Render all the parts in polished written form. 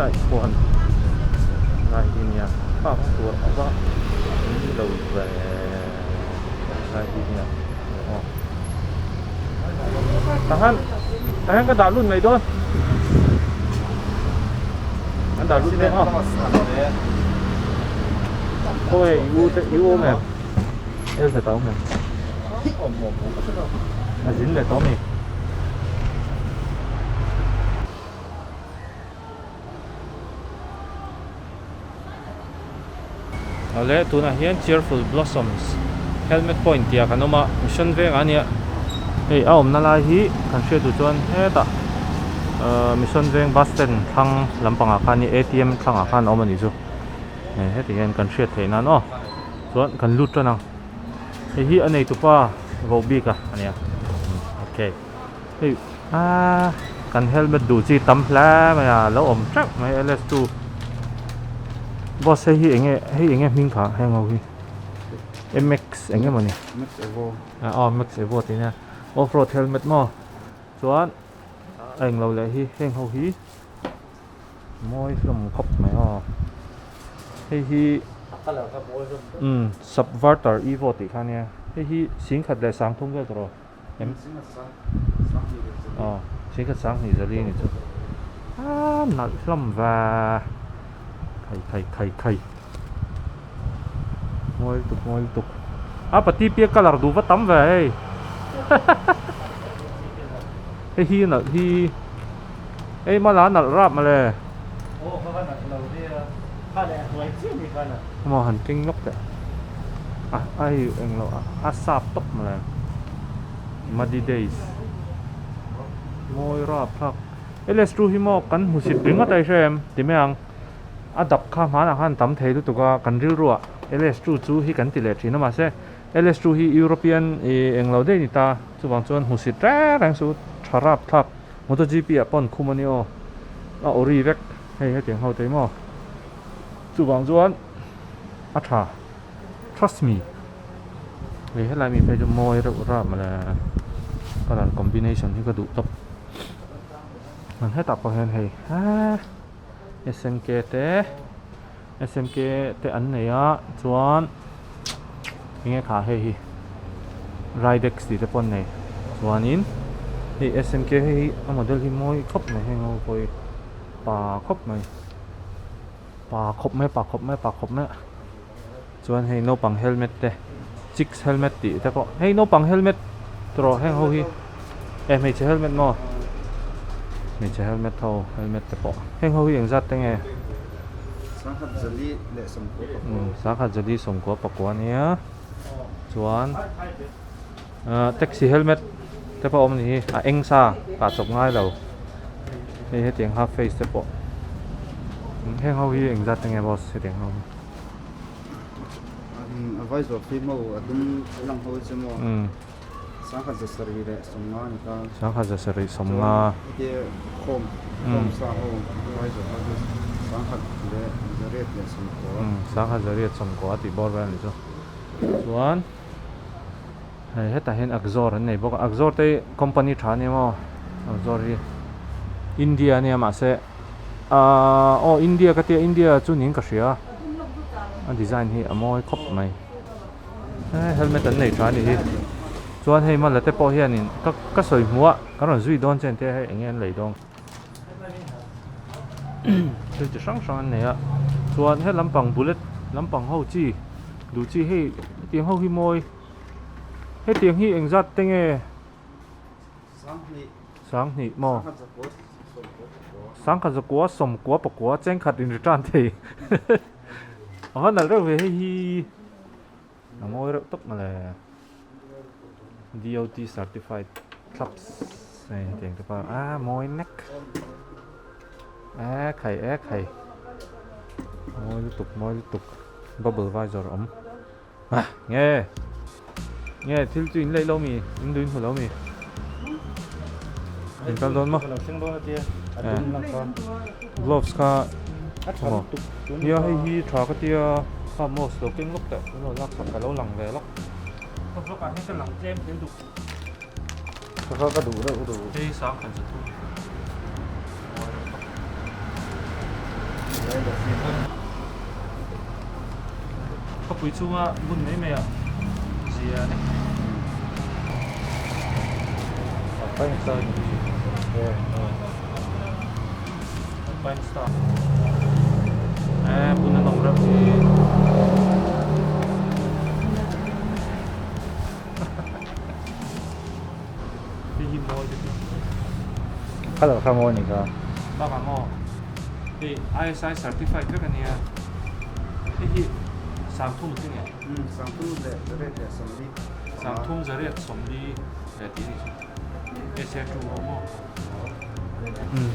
lại còn lại thì nhà bao tuổi ở đó đầu về lại thì nhà tahan cái đảo luôn này thôi anh đảo luôn đấy ha thôi yêu mẹ yêu sẽ tao mẹ dính lại tao mẹ ale tuna hian Cheerful Blossoms helmet point tia kanoma mission veng ania hei aom na lai hi kan hria tu chuan heta mission veng bus stand thang lampanga khani ATM thanga khan awm ani chu heti hian kan hria theina no chuan kan lut tana hei hi anei tu pa vo bika ania okay hei kan helmet du chi tam hla ma lo om trak mai LS2 boss hi enge ming kha hang hi MX enge mani Max Evo Max Evo ti na off-road helmet mo chuan anh lo le hi heng ho hi moi lam khop mai hi Subverter Evo ti khania hi sing khat le sang thung ve tro em sing khat sang ni zali ni chu na lam va khai moi tuk pati pia color du va tam ve hi na hi ma la na rap ma le ma han ting nok ta ai eng lo sap top ma le muddy days moi rap thak LS2 hi mo kan husit ringa tai sem ti meang adap kha ma na han tam thei tu ka kan ril ruwa LS2 chu hi kan ti le thina ma se LS2 hi European englo de ni ta chu bang chuan husit ra rang su tharap thap MotoGP pon khumani ori vek hei tiang ho te mo chu bang chuan tha trust me le helai mi pe chu moi ra ma la color combination hi ka du top man heta pa hen hei SMK te an nei a chuan inge kha hei hi Ridex ti te pon nei chuanin hi SMK hi a model hi moi khop mai hengo koi pa khop mai chuan hei no pang helmet te Chix helmet ti te po hei no pang helmet tro heng ho hi mei che helmet mo mei che helmet tho helmet te po heng ho hi eng zat te nge Sangkhat Jali le Somko Sangkhat Jali Somko pakwa nia chuan taxi helmet te po om ni eng sa ka chok ngai lo he tiang half face te po heng ho hi eng zat te nge boss he tiang ho advisor fimo adum lang ho chemo Sangkhat Jasari le Somnga ni ka Sangkhat Jasari Somnga ke khom sa ho advisor Sangkhat le Jaret le Somko Sangkhat Jaret Somko ati bor ban ni chu chuan hei heta hen Axor an nei bok Axor te company thani mo Axor hi India ni ma se India ka te India chu ning ka hria design hi amoi khop mai helmet an nei thani hi chuan hei ma la te po hianin ka soi muwa ka ron zui don chen te hei engen lei dong chu chi sang sang an nei a chuan he lampang bullet lampang ho chi du chi hei tiang ho hi moi he tiang hi engzat tenge sang ni mo sang kha zakwa som kwa pakwa cheng khat in return thei na re ve hi moi re tok ma le DOT certified clubs này tiền cái bao môi neck khai môi liên tục bubble visor ấm nghe thiếu chuyện lấy lâu mi in đun hồi lâu mi in căn đón mà gloves ka giờ hay thà cái tia ka mò sầu kinh lúc đấy rồi lắc cái lâu lằng về lắc không có cái lằng jem liên tục có đủ đâu đủ đi sáng cảnh có bụi chung á bún mấy mày à gì à này bánh sợi bánh sợi bún nó nồng lắm đi hiểm mồi đi Kalau kamu ni kah? bác à mò thì ISI certified các anh em thì sáng thum thế nhỉ Sampu le re de somli. sáng thum giờ đấy sống đi để tí đi để xe trụ mò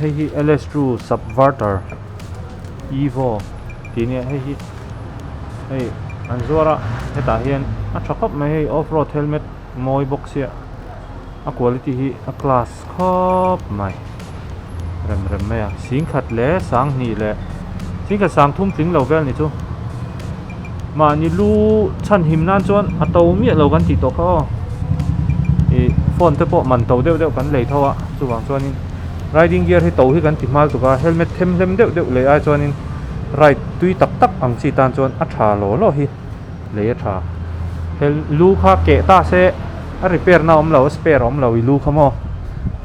Hei hi LS2 Subverter Evo ti ni hei an zuara heta hian a thakap mai hei off-road helmet moi box ya a quality hi a class khop mai rem mai a sing khat le sang ni le sing khat sang thum tling lo vel ni chu ma ni lu chan him nan chuan a to mi lo kan ti to kha e phone te po man to deuh kan lei thawa chuwang chuanin riding gear hi to hi kan ti mal tuka helmet them deuh le ai chuanin right tui tak ang chi tan chuan a tha lo hi le tha hel lu kha ke ta se a repair na lo spare lo i lu khamo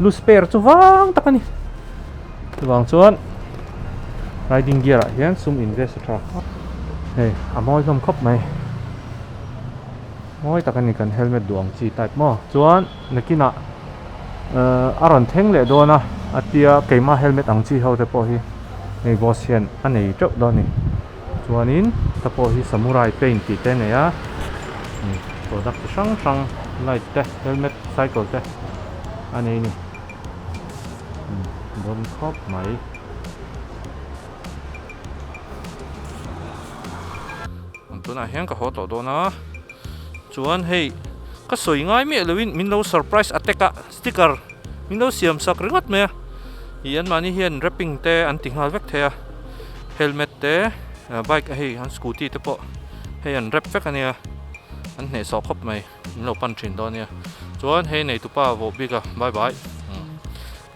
lu spare chu wang takani chuwang chuan riding gear a hian sum invest tha hei amoi hlom khop mai moi takani kan helmet duang chi type mo chuan nakina aron theng le do na atia keima helmet ang chi ho te po hi nei boss hian anei tok do ni chuanin ta po hi samurai paint ti te ne ya product sang light te helmet cycle te anei ni bon khop mai tuna hian ka ho to do na chuan hei ka soi ngai me lewin min lo surprise attack sticker min lo siam sak ringot me hian mani hian wrapping te an tinghal vek the helmet te bike hei an scooty te po hei an wrap vek ania an ne so khop mai min lo pan thin do nia chuan hei nei tu pa vo bika bye bye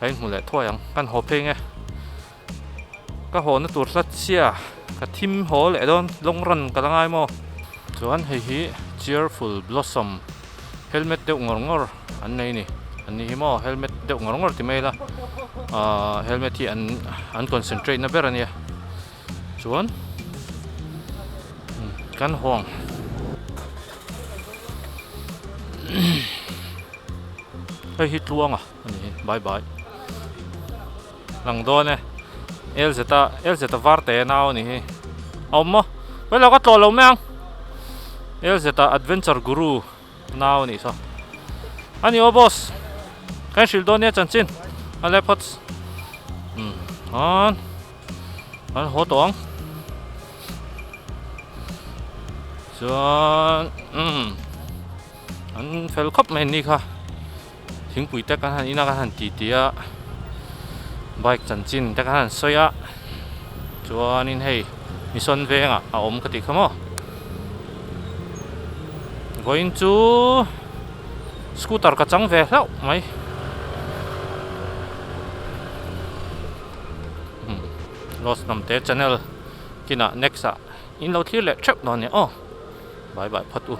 hei mu le thoyang kan ho pheng e ka ho na tur sat sia ka thim ho le don long ran ka langai mo chuan hei hi cheerful blossom helmet deuh ngor an nei ni an ni mo helmet deuh ngor ti mai la helmet hi an concentrate na ber ania chuan kan hong hei hi tluanga ani bye bye lang do ne LZ varte nao ni hi ommo vela ka tlo lo mang LZ adventure guru nao ni so ani o boss kan shil do ne chanchin ale pots an ho tong chuan an fel khop mai ni kha thingpui te kan han ina kan han ti tia bike chanchin te kan han soya chuanin hei mi son venga a om ka ti khamo going to scooter ka chang ve hlau mai lost nam te channel kina next in lo thlir le trap no ne bye bye phatu